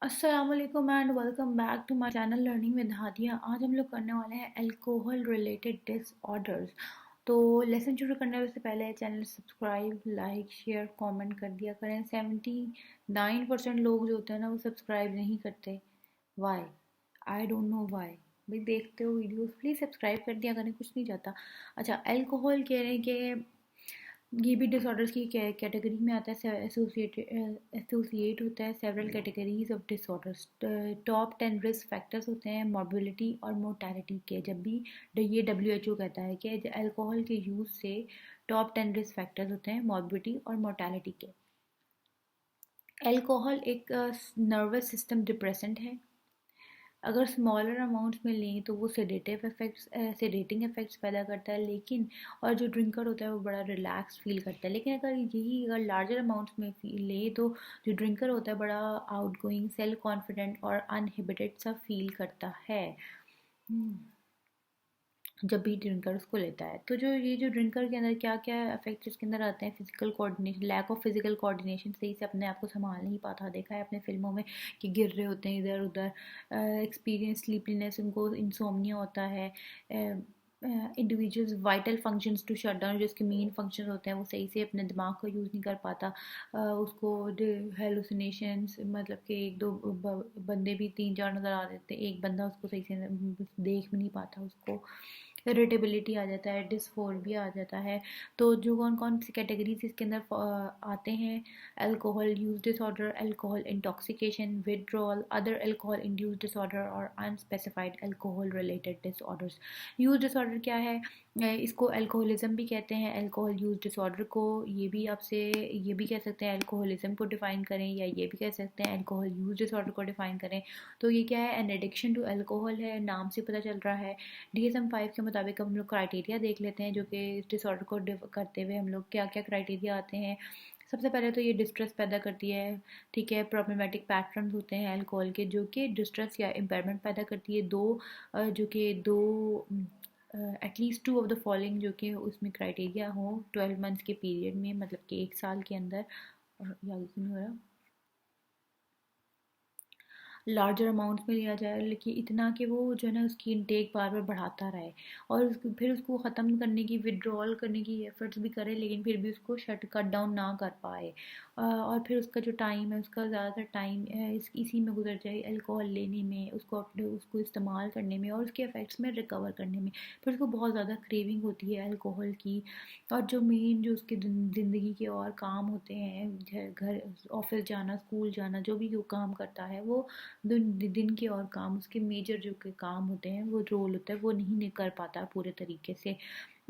अस्सलामुअलैकुम and welcome back to my channel learning with Hadiya. आज हम लोग करने वाले हैं अल्कोहल रिलेटेड डिसऑर्डर्स। तो लेसन शुरू करने से पहले channel subscribe, like, share, comment कर दिया करें। 79% लोग जो होते हैं ना वो सब्सक्राइब नहीं करते। Why? I don't know why. भाई देखते हो वीडियोस, प्लीज़ सब्सक्राइब कर दिया करें, कुछ नहीं जाता। अच्छा, अल्कोहल कह रहे हैं कि ये भी डिसऑर्डर्स की कैटेगरी में आता है। एसोसिएट होता है several categories of disorders. Top 10 risk factors होते हैं मॉर्बिलिटी और मोर्टेलिटी के। जब भी ये डब्ल्यू कहता है कि अल्कोहल के यूज़ से टॉप 10 रिस्क फैक्टर्स होते हैं मॉर्बिलिटी और मोर्टेलिटी के। अल्कोहल एक नर्वस सिस्टम डिप्रेसेंट है। अगर स्मॉलर अमाउंट्स में लें तो वो सेडेटिंग इफेक्ट्स पैदा करता है, लेकिन और जो ड्रिंकर होता है वो बड़ा रिलैक्स फील करता है। लेकिन अगर लार्जर अमाउंट्स में ले तो जो ड्रिंकर होता है बड़ा आउटगोइंग, सेल्फ कॉन्फिडेंट और अनहिबिटेड सा फील करता है। हम्म, जब भी ड्रिंकर उसको लेता है तो जो ड्रिंकर के अंदर क्या क्या इफेक्ट्स इसके अंदर आते हैं। Physical coordination, lack of physical coordination, सही से अपने आप को संभाल नहीं पाता। देखा है अपने फिल्मों में कि गिर रहे होते हैं इधर उधर। एक्सपीरियंस स्लीपलीनेस, उनको इंसोम्निया होता है। Individuals vital functions to shut down, जो इसके मेन फंक्शन होते हैं वो सही से अपने दिमाग को यूज़ नहीं कर पाता। उसको हेलुसिनेशंस, मतलब कि एक दो बंदे भी तीन चार नज़र आ जाते हैं, एक बंदा उसको सही से देख भी नहीं पाता। उसको इरिटेबिलिटी आ जाता है, डिसफोर्बिया आ जाता है। तो जो कौन कौन सी कैटेगरीज इसके अंदर आते हैं: alcohol use disorder, alcohol intoxication, withdrawal, other alcohol induced disorder और unspecified alcohol related disorders. Use disorder क्या है? इसको अल्कोहलिज्म भी कहते हैं। अल्कोहल यूज डिसऑर्डर को ये भी कह सकते हैं अल्कोहलिज्म को डिफाइन करें, या ये भी कह सकते हैं अल्कोहल यूज डिसऑर्डर को डिफाइन करें। तो ये क्या है? एन एडिक्शन टू अल्कोहल है, नाम से पता चल रहा है। DSM-5 के मुताबिक हम लोग क्राइटेरिया देख लेते हैं जो कि इस डिसऑर्डर को करते हुए हम लोग क्या क्या क्राइटेरिया आते हैं। सबसे पहले तो ये डिस्ट्रेस पैदा करती है। ठीक है, प्रॉब्लमेटिक पैटर्न्स होते हैं अल्कोहल के जो कि डिस्ट्रेस या इम्पेयरमेंट पैदा करती है। दो at least two of the following जो कि उसमें क्राइटेरिया हो 12 मंथ्स के पीरियड में, मतलब कि एक साल के अंदर। या नहीं हो रहा, लार्जर अमाउंट्स में लिया जाए, लेकिन इतना कि वो जो है ना उसकी इनटेक बार बार बढ़ाता रहे, और फिर उसको ख़त्म करने की, विड्रॉल करने की एफर्ट्स भी करे, लेकिन फिर भी उसको कट डाउन ना कर पाए। और फिर उसका जो टाइम है, उसका ज़्यादातर टाइम इसी में गुजर जाए, अल्कोहल लेने में, उसको इस्तेमाल करने में और उसके इफ़ेक्ट्स में रिकवर करने में। फिर उसको बहुत ज़्यादा क्रेविंग होती है अल्कोहल की। और जो मेन जो उसकी ज़िंदगी के और काम होते हैं, घर, ऑफिस जाना, स्कूल जाना, जो भी वो काम करता है, वो दिन के और काम, उसके मेजर जो के काम होते हैं, वो रोल होता है, वो नहीं कर पाता पूरे तरीके से।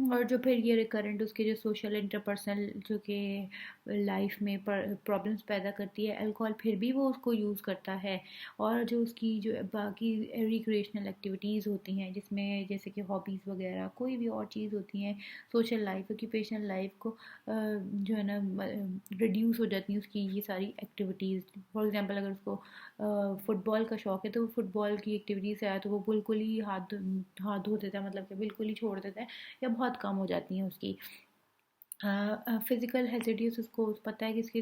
और जो फिर ये रिकरेंट उसके जो सोशल इंटरपर्सनल जो कि लाइफ में प्रॉब्लम्स पैदा करती है अल्कोहल, फिर भी वो उसको यूज़ करता है। और जो उसकी जो बाकी रिक्रिएशनल एक्टिविटीज़ होती हैं, जिसमें जैसे कि हॉबीज़ वगैरह कोई भी और चीज़ होती हैं, सोशल लाइफ, ऑक्यूपेशनल लाइफ को जो है ना रिड्यूस हो जाती हैं उसकी ये सारी एक्टिविटीज़। फॉर एग्जांपल अगर उसको फुटबॉल का शौक़ है तो वो फुटबॉल की एक्टिविटी से आया तो वो बिल्कुल ही हाथ धो देता है, मतलब कि बिल्कुल ही छोड़ देता है, या बहुत कम हो जाती हैं उसकी। फिज़िकल हैज़ियड्स, उसको पता है कि इसकी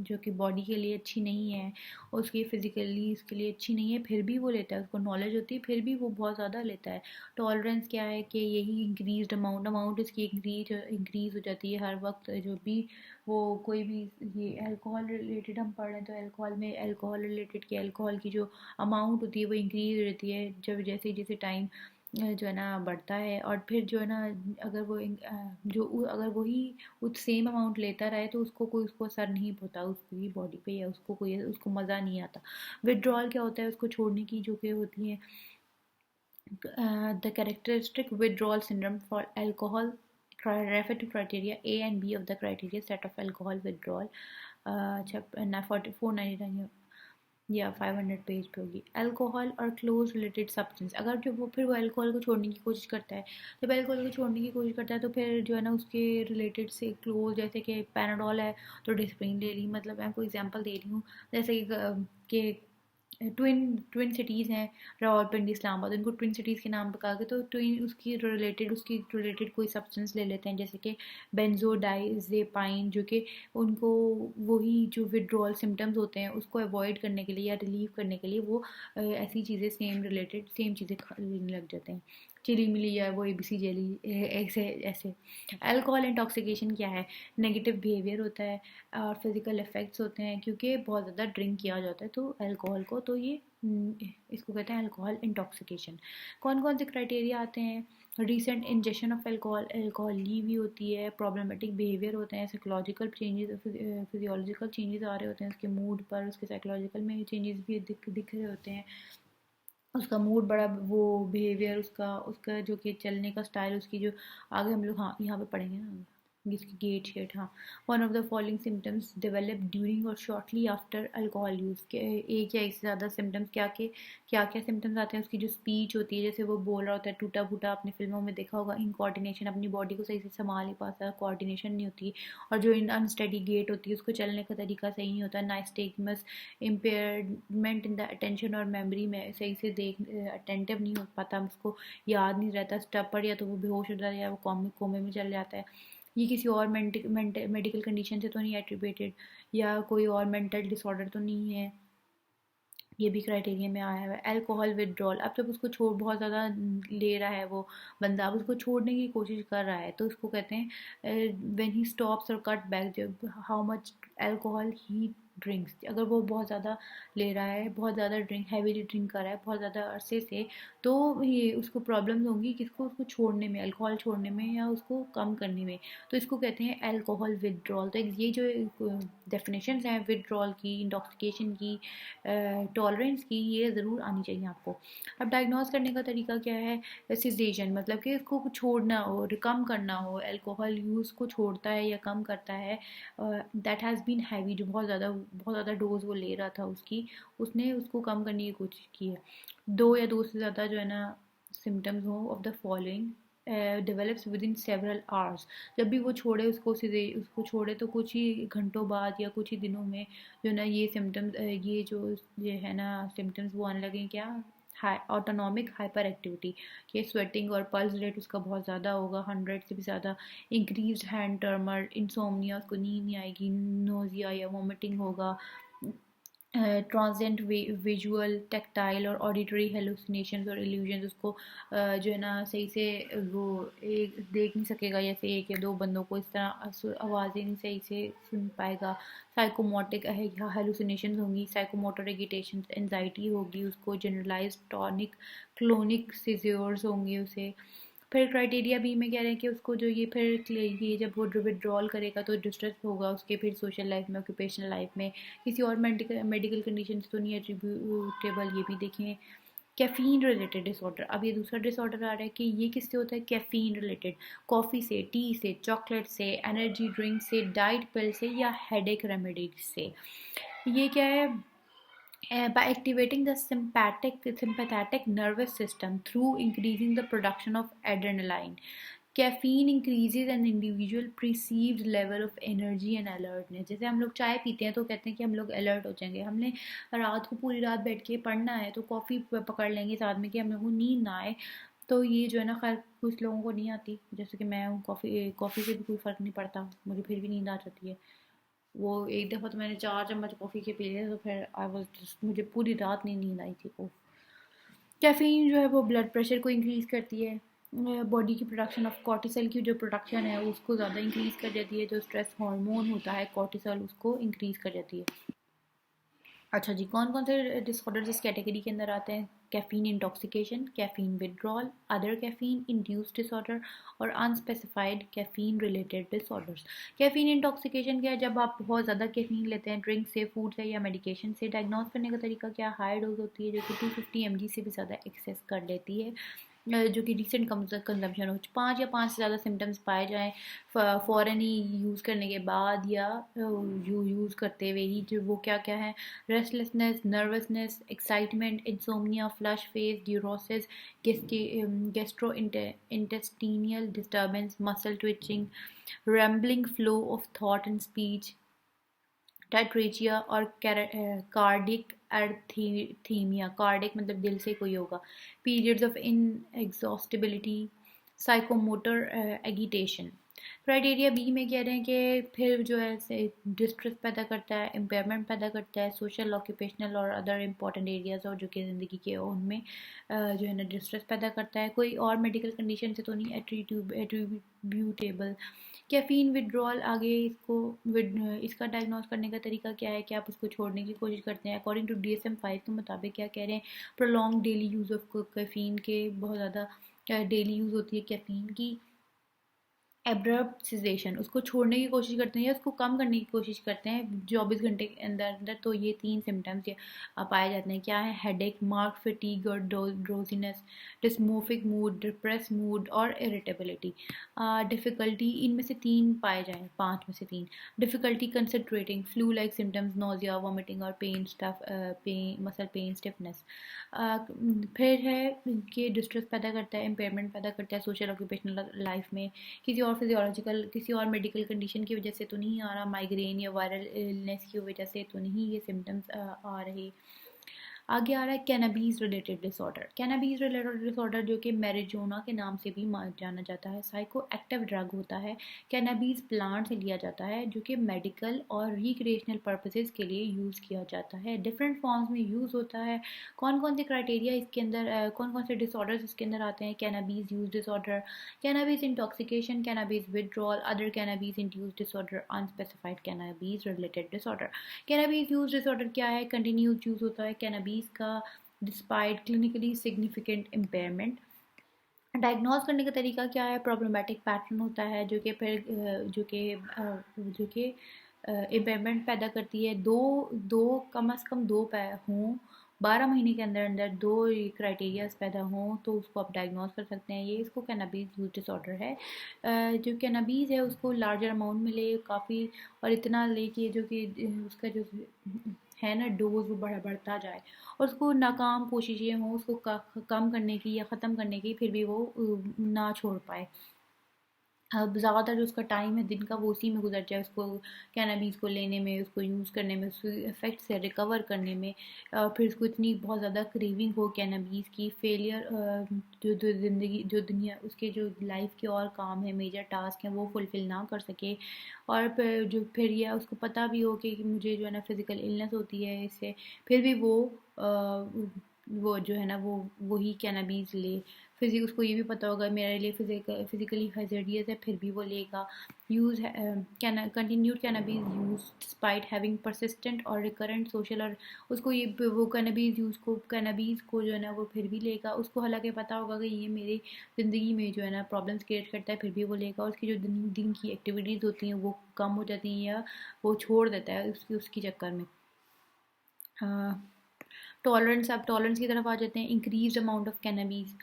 जो कि बॉडी के लिए अच्छी नहीं है, उसकी फ़िज़िकली इसके लिए अच्छी नहीं है, फिर भी वो लेता है। उसको नॉलेज होती है फिर भी वो बहुत ज़्यादा लेता है। टॉलरेंस क्या है कि यही इंक्रीज्ड अमाउंट इसकी इंक्रीज़ हो जाती है हर वक्त। जो भी वो कोई भी ये अल्कोहल रिलेटेड हम पढ़ रहे हैं तो अल्कोहल में अल्कोहल रिलेटेड की अल्कोहल की जो अमाउंट होती है वो इंक्रीज़ रहती है जब जैसे जैसे टाइम जो है ना बढ़ता है। और फिर जो है ना अगर वो अगर वही उस सेम अमाउंट लेता रहे तो उसको असर नहीं होता उसकी बॉडी पे, या उसको मज़ा नहीं आता। विड्रॉल क्या होता है? उसको छोड़ने की जो कि होती है the characteristic withdrawal syndrome for alcohol refer to criteria A and B of the criteria set of alcohol withdrawal। अच्छा, 499 या 500 पेज पे होगी। अल्कोहल और क्लोज रिलेटेड सब्सटेंस, अगर जो वो फिर वो अल्कोहल को छोड़ने की कोशिश करता है, जब अल्कोहल को छोड़ने की कोशिश करता है तो फिर जो है ना उसके रिलेटेड से क्लोज, जैसे कि पैराडोल है तो डिस्प्रिन ले ली, मतलब मैं आपको एग्जांपल दे रही हूँ। जैसे कि ट्विन सिटीज़ हैं रावलपिंडी इस्लामाबाद, उनको ट्विन सिटीज़ के नाम पे कहा गया। तो ट्विन उसकी रिलेटेड कोई सब्सटेंस ले लेते हैं जैसे कि बेंजोडाइजेपाइन, जो कि उनको वही जो विड्रॉल सिम्टम्स होते हैं उसको अवॉइड करने के लिए या रिलीव करने के लिए वो ऐसी चीज़ें सेम चीज़ें लेने लग जाते हैं। चिली मिली या वो एबीसी जेली ऐसे ऐसे। अल्कोहल इंटॉक्सिकेशन क्या है? नेगेटिव बिहेवियर होता है और फिज़िकल इफ़ेक्ट्स होते हैं क्योंकि बहुत ज़्यादा ड्रिंक किया जाता है तो अल्कोहल को, तो ये इसको कहते हैं अल्कोहल इंटॉक्सिकेशन। कौन कौन से क्राइटेरिया आते हैं? रीसेंट इंजेक्शन ऑफ अल्कोहल ली भी होती है, प्रॉब्लमेटिक बिहेवियर होते हैं, साइकोलॉजिकल चेंजेस, फिजियोलॉजिकल चेंजेस आ रहे होते हैं उसके मूड पर, उसके साइकोलॉजिकल में चेंजेस भी दिख रहे होते हैं, उसका मूड बड़ा, वो बिहेवियर उसका उसका जो कि चलने का स्टाइल, उसकी जो आगे हम लोग हाँ यहाँ पे पढ़ेंगे ना इसकी गेट शेट। हाँ, one of the following symptoms develop during और शॉर्टली आफ्टर अल्कोहल यूज़ के, एक या इससे ज़्यादा सिम्टम्स क्या क्या सिम्टम्स आते हैं? उसकी जो स्पीच होती है, जैसे वो बोल रहा होता है टूटा फूटा, आपने फिल्मों में देखा होगा, इनकोऑर्डिनेशन, अपनी बॉडी को सही से संभाल नहीं पाता, कोऑर्डिनेशन नहीं होती, और जो अनस्टडी गेट होती है उसको चलने का तरीका सही नहीं होता, नाइस्टेगमस, इम्पेयरमेंट इन द अटेंशन और मेमोरी में सही से देख अटेंटिव नहीं हो पाता, उसको याद नहीं रहता, स्टपर, या तो वो बेहोश हो जाता है या वो कोमे में चल जाता है। ये किसी और मेडिकल कंडीशन से तो नहीं एट्रीब्यूटेड, या कोई और मेंटल डिसऑर्डर तो नहीं है, ये भी क्राइटेरिया में आया हुआ है। अल्कोहल विड्रॉल, अब जब उसको छोड़ बहुत ज़्यादा ले रहा है वो बंदा, अब उसको छोड़ने की कोशिश कर रहा है तो उसको कहते हैं व्हेन ही स्टॉप्स और कट बैक, जब how much alcohol he drinks, अगर वो बहुत ज़्यादा ले रहा है, बहुत ज़्यादा हैवीली ड्रिंक कर रहा है बहुत ज़्यादा अरसे से, तो ये उसको प्रॉब्लम्स होंगी किसको, उसको छोड़ने में, अल्कोहल छोड़ने में या उसको कम करने में, तो इसको कहते हैं अल्कोहल विड्रॉल। तो ये जो डेफिनेशंस हैं विड्रॉल की, इंटॉक्सिकेशन की, टॉलरेंस की, ये ज़रूर आनी चाहिए आपको। अब डायग्नोज करने का तरीका क्या है? सिजेशन, मतलब कि इसको छोड़ना हो, कम करना हो, अल्कोहल यूज़ को छोड़ता है या कम करता है, दैट हैज़ बीन हैवी, जो बहुत ज़्यादा डोज वो ले रहा था उसकी, उसने उसको कम करने की कोशिश की है। दो या दो से ज़्यादा जो है ना सिम्टम्स हो of the following develops with in several hours, जब भी वो छोड़े उसको छोड़े तो कुछ ही घंटों बाद या कुछ ही दिनों में जो ना ये सिम्टम्स, ये है ना सिम्टम्स वो आने लगे। क्या? हाई ऑटोनॉमिक हाइपर एक्टिविटी, कि स्वेटिंग और पल्स रेट उसका बहुत ज़्यादा होगा, 100 से भी ज़्यादा, इंक्रीज हैंड टर्मर, इंसोमनिया, उसको नींद नहीं आएगी, नोजिया या वॉमिटिंग होगा, ट्रांजेंट विजुअल, टैक्टाइल और ऑडिटरी हेलुसिनेशंस और इल्यूजन्स, उसको जो है ना सही से वो एक देख नहीं सकेगा, जैसे एक या दो बंदों को इस तरह आवाज़ें नहीं सही से सुन पाएगा, साइकोमोटिक हेलुसिनेशंस होंगी, साइकोमोटर एगिटेशन, एनजाइटी होगी उसको, जनरलाइज टॉनिक क्लोनिक सीजर्स होंगे उसे। फिर क्राइटेरिया बी में कह रहे हैं कि उसको जो ये जब वो विड्रॉल करेगा तो डिस्ट्रेस होगा उसके, फिर सोशल लाइफ में, ऑक्यूपेशनल लाइफ में, किसी और मेडिकल कंडीशन तो नहीं एट्रीब्यूटेबल, ये भी देखें। कैफ़ीन रिलेटेड डिसऑर्डर, अब ये दूसरा डिसऑर्डर आ रहा है कि ये किससे होता है? कैफ़ीन रिलेटेड, कॉफ़ी से, टी से, चॉकलेट से, एनर्जी ड्रिंक से, डाइट पिल से या हेडेक रेमेडीज से। ये क्या है? By activating the sympathetic nervous system through increasing the production of adrenaline. Caffeine increases an individual perceived level of energy and alertness. जैसे हम लोग चाय पीते हैं तो कहते हैं कि हम लोग अलर्ट हो जाएंगे, हमने रात को पूरी रात बैठ के पढ़ना है तो कॉफ़ी पकड़ लेंगे साथ में कि हम लोग को नींद ना आए। तो ये जो है ना, खैर कुछ लोगों को नहीं आती, जैसे कि मैं हूँ, कॉफ़ी से भी कोई फ़र्क नहीं पड़ता, मुझे फिर भी नींद आ जाती है। वो एक दफ़ा तो मैंने 4 चम्मच कॉफ़ी के पी लिए तो फिर आई वाज जस्ट, मुझे पूरी रात नींद आई थी। कैफ़ीन जो है वो ब्लड प्रेशर को इंक्रीज़ करती है, बॉडी की प्रोडक्शन ऑफ कॉर्टिसोल की जो प्रोडक्शन है उसको ज़्यादा इंक्रीज़ कर देती है, जो स्ट्रेस हार्मोन होता है कॉर्टिसोल उसको इंक्रीज़ कर देती है। अच्छा जी, कौन कौन से डिसऑर्डर्स इस कैटेगरी के अंदर आते हैं? Caffeine intoxication, caffeine withdrawal, other caffeine induced disorder और unspecified caffeine related disorders. Caffeine intoxication क्या है? जब आप बहुत ज़्यादा कैफ़ीन लेते हैं ड्रिंक से, फूड से या मेडिकेशन से। डायग्नोज करने का तरीका क्या? हाई डोज होती है जो कि 250 mg से भी ज़्यादा एक्सेस कर लेती है, जो कि रिसेंट कंजम्पशन हो, 5 या 5 से ज़्यादा सिम्टम्स पाए जाएँ फ़ौरन ही यूज़ करने के बाद या यूज़ करते हुए ही, जो वो क्या क्या है? Restlessness, nervousness, excitement, insomnia, flush face, diuresis, gastro intestinal disturbance, muscle twitching, rambling flow of thought and speech, टेट्रेजिया और कार्डिक एर्थीमिया, कार्डिक मतलब दिल से कोई होगा, periods of inexhaustibility, psychomotor agitation. Criteria B में कह रहे हैं कि फिर जो है डिस्ट्रेस पैदा करता है, इम्पेयरमेंट पैदा करता है, सोशल, ऑक्यूपेशनल और अदर इंपॉर्टेंट एरियाज और जो कि ज़िंदगी के उनमें जो है ना डिस्ट्रेस पैदा करता है। कोई और मेडिकल कंडीशन से तो नहीं एट्रीब्यूटेबल। कैफ़ीन विड्रॉल, आगे इसका डायग्नोस करने का तरीका क्या है कि आप उसको छोड़ने की कोशिश करते हैं। अकॉर्डिंग टू DSM-5 के मुताबिक क्या कह रहे हैं, prolong daily use of caffeine के, बहुत ज़्यादा डेली यूज़ होती है कैफ़ीन की। एब्रप्ट सिजेशन, उसको छोड़ने की कोशिश करते हैं या उसको कम करने की कोशिश करते हैं 24 घंटे के अंदर अंदर, तो ये 3 सिम्टम्स पाए जाते हैं। क्या है? हेडेक, मार्क फटीग और ड्रोजीनेस, डिस्मोफिक मूड, डिप्रेस मूड और इरिटेबिलिटी। डिफ़िकल्टी, इनमें से 3 पाए जाएँ, 5 में से 3। Difficulty concentrating, flu like symptoms, nausea, vomiting और मसल पेन, स्टिफनेस। फिर है कि डिस्ट्रेस पैदा करता है, इम्पेयरमेंट पैदा करता है सोशल ऑक्यूपेशनल लाइफ में। किसी और फिजियोलॉजिकल, किसी और मेडिकल कंडीशन की वजह से तो नहीं आ रहा, माइग्रेन या वायरल इलनेस की वजह से तो नहीं ये सिम्टम्स आ रहे। आगे आ रहा है cannabis related disorder. Cannabis related disorder जो कि मैरिजुआना के नाम से भी जाना जाता है, साइको एक्टिव ड्रग होता है। कैनाबीज प्लांट से लिया जाता है जो कि मेडिकल और रिक्रिएशनल पर्पसेस के लिए यूज़ किया जाता है, डिफरेंट फॉर्म्स में यूज़ होता है। कौन कौन से क्राइटेरिया इसके अंदर, कौन कौन से डिसऑर्डर्स इसके अंदर आते हैं? Cannabis use disorder, cannabis intoxication, cannabis withdrawal, other cannabis induced disorder, unspecified cannabis related disorder. Cannabis use disorder क्या है? कंटिन्यूज यूज होता है कैनाबीज का despite clinically significant impairment. Diagnose करने का तरीका क्या है? प्रॉब्लमेटिक पैटर्न होता है जो कि फिर जो कि इम्पेयरमेंट पैदा करती है। दो दो कम से कम दो हों 12 महीने के अंदर अंदर, दो क्राइटेरियाज पैदा हों तो उसको आप डायग्नोज कर सकते हैं। ये इसको कैनाबीज यूज डिसऑर्डर है। जो कैनाबीज है उसको लार्जर अमाउंट में ले, काफ़ी और इतना ले कि जो कि उसका जो है ना डोज वो बढ़ता जाए और उसको नाकाम कोशिशें हों उसको कम करने की या ख़त्म करने की, फिर भी वो ना छोड़ पाए। अब ज़्यादातर जो उसका टाइम है दिन का वो उसी में गुजर जाए, उसको कैनाबीज़ को लेने में, उसको यूज़ करने में, उसके इफ़ेक्ट से रिकवर करने में। फिर उसको इतनी बहुत ज़्यादा क्रेविंग हो कैनाबीज़ की, फेलियर जो ज़िंदगी जो दुनिया उसके जो लाइफ के और काम है, मेजर टास्क हैं वो फुलफ़िल ना कर सके। और फिर यह उसको पता भी हो कि मुझे जो है ना फिज़िकल इलनेस होती है इससे, फिर भी वो जो है ना वो वही कैनाबीज़ ले। उसको ये भी पता होगा मेरे लिए फिज़िकली हैज़र्डियस है, फिर भी वो लेगा। Use continued cannabis use despite having persistent और रिकरेंट सोशल, और उसको ये वो कैनाबीज़ को जो है ना वो फिर भी लेगा। उसको हालांकि पता होगा कि ये मेरी ज़िंदगी में जो है ना प्रॉब्लम्स क्रिएट करता है, फिर भी वो लेगा। उसकी जो दिन की एक्टिविटीज़ होती हैं वो कम हो जाती हैं या वो छोड़ देता है उसकी चक्कर में। टॉलरेंस, आप टॉलरेंस की तरफ आ जाते हैं। Increase amount of cannabis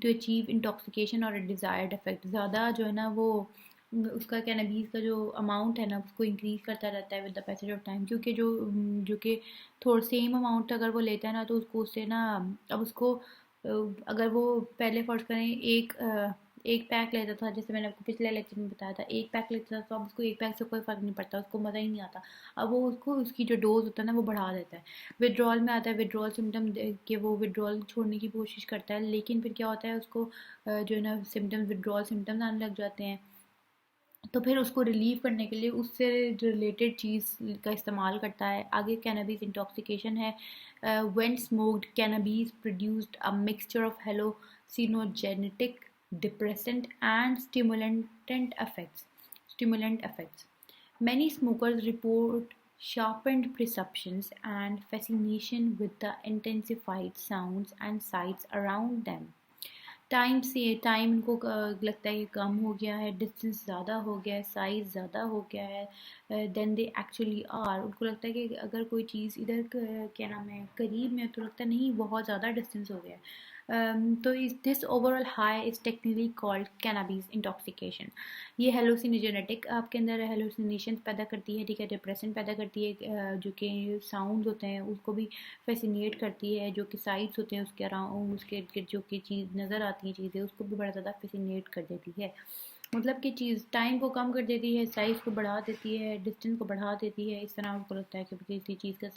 to achieve intoxication और डिज़ायर्ड इफेक्ट। ज़्यादा जो है ना वो उसका कैनाबीज़ का जो अमाउंट है ना उसको इंक्रीज़ करता रहता है with the passage of time, क्योंकि जो कि थोड़ा सेम अमाउंट अगर वो लेता है ना तो उसको उससे ना, अब उसको अगर वो पहले फ़र्ज़ करें एक पैक लेता था, जैसे मैंने आपको पिछले लेक्चर में बताया था, एक पैक लेता था तो अब उसको एक पैक से कोई फ़र्क नहीं पड़ता, उसको मज़ा ही नहीं आता। अब वो उसको उसकी जो डोज होता है ना वो बढ़ा देता है। विड्रॉल में आता है, विड्रॉल सिम्टम कि वो विड्रॉल छोड़ने की कोशिश करता है, लेकिन फिर क्या होता है उसको जो है ना सिम्टम्स, विड्रॉल सिम्टम्स आने लग जाते हैं, तो फिर उसको रिलीव करने के लिए उससे रिलेटेड चीज़ का इस्तेमाल करता है। आगे कैनाबीज़ इंटॉक्सिकेशन है। When smoked cannabis produced a mixture of hallucinogenic, depressant and stimulant effects. Many smokers report sharpened perceptions and fascination with the intensified sounds and sights around them. Time उनको लगता है कि कम हो गया है, डिस्टेंस ज़्यादा हो गया है, साइज़ ज़्यादा हो गया है देन दे एक्चुअली आर। उनको लगता है कि अगर कोई चीज़ इधर क्या नाम है करीब में, तो लगता है नहीं बहुत ज़्यादा डिस्टेंस हो गया है। तो this overall high is technically called cannabis intoxication. ये हेलोसिनोजेनेटिक आपके अंदर हेलोसिनेशन पैदा करती है, ठीक है, डिप्रेशन पैदा करती है, जो कि साउंड्स होते हैं उसको भी फैसिनेट करती है, जो कि साइड्स होते हैं उसके अराउंड, उसके जो कि चीज़ नज़र आती हैं चीज़ें उसको भी बड़ा ज़्यादा फैसिनेट कर देती है। मतलब कि चीज़ टाइम को कम कर देती है, साइज़ को बढ़ा देती है, डिस्टेंस को बढ़ा देती है। इस तरह उनको लगता है कि किसी चीज़ का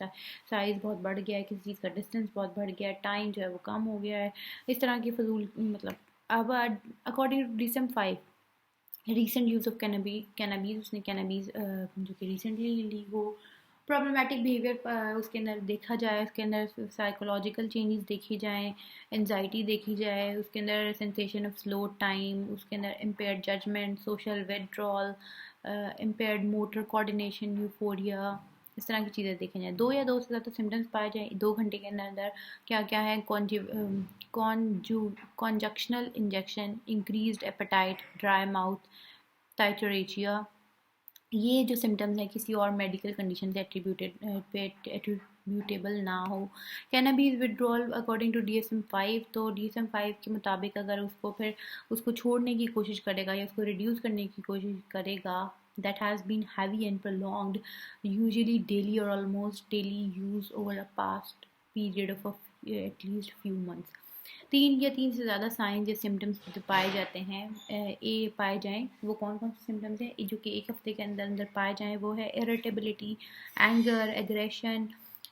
साइज़ बहुत बढ़ गया है, किसी चीज़ का डिस्टेंस बहुत बढ़ गया है, टाइम जो है वो कम हो गया है। इस तरह की फजूल मतलब अब according to DSM-5 recent use of cannabis, उसने कैनाबीज जो कि रिसेंटली ली हो, प्रॉब्लमेटिक बिहेवियर उसके अंदर देखा जाए, उसके अंदर साइकोलॉजिकल चेंजेस देखी जाएँ, एनजाइटी देखी जाए, उसके अंदर सेंसेशन ऑफ स्लो टाइम, उसके अंदर impaired judgement, social withdrawal, impaired motor coordination, euphoria, इस तरह की चीज़ें देखी जाएँ। दो या दो से ज़्यादा सिम्टम्स पाए जाएँ 2 घंटे के अंदर अंदर, क्या क्या है, conjunctival injection, increased appetite, dry mouth, टाइटरेचिया, ये जो सिम्टम्स हैं किसी और मेडिकल कंडीशन से एट्रीब्यूटेबल ना हो। Cannabis withdrawal according to DSM-5, तो DSM-5 के मुताबिक अगर उसको फिर उसको छोड़ने की कोशिश करेगा या उसको रिड्यूस करने की कोशिश करेगा, that has been heavy and prolonged, usually daily or almost daily use over a past period of at least few months। 3 से ज़्यादा साइंस या सिम्टम्स जो पाए जाते हैं, पाए जाएँ, वो कौन कौन से सिम्टम्स हैं जो कि 1 हफ्ते के अंदर अंदर पाए जाएँ, वो है irritability, anger, aggression,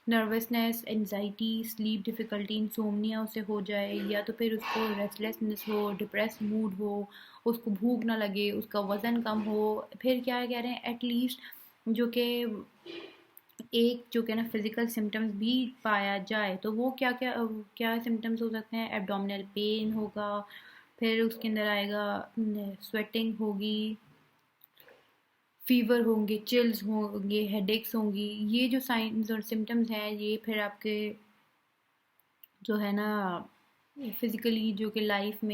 nervousness, anxiety, sleep difficulty, insomnia उसे हो जाए, या तो फिर उसको रेस्टलेसनेस हो, डिप्रेस मूड हो, उसको भूख ना लगे, उसका वज़न कम हो। फिर क्या कह रहे हैं, एटलीस्ट जो कि एक जो कि ना फिज़िकल सिम्टम्स भी पाया जाए, तो वो क्या क्या क्या सिम्टम्स हो सकते हैं, एब्डोमिनल पेन होगा, फिर उसके अंदर आएगा स्वेटिंग होगी, फीवर होंगे, चिल्स होंगे, हेडेक्स होंगी। ये जो साइंस और सिम्टम्स हैं ये फिर आपके जो है ना फिज़िकली जो कि लाइफ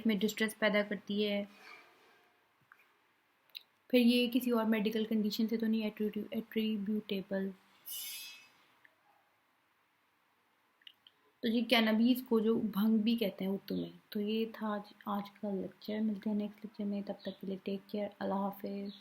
में डिस्ट्रेस पैदा करती है। फिर ये किसी और मेडिकल कंडीशन से तो नहीं एट्रीब्यूटेबल। तो जी कैनबीस को जो भंग भी कहते हैं उर्दू में। तो ये था आज का लेक्चर। मिलते हैं नेक्स्ट लेक्चर में, तब तक के लिए टेक केयर, अल्लाह हाफिज़।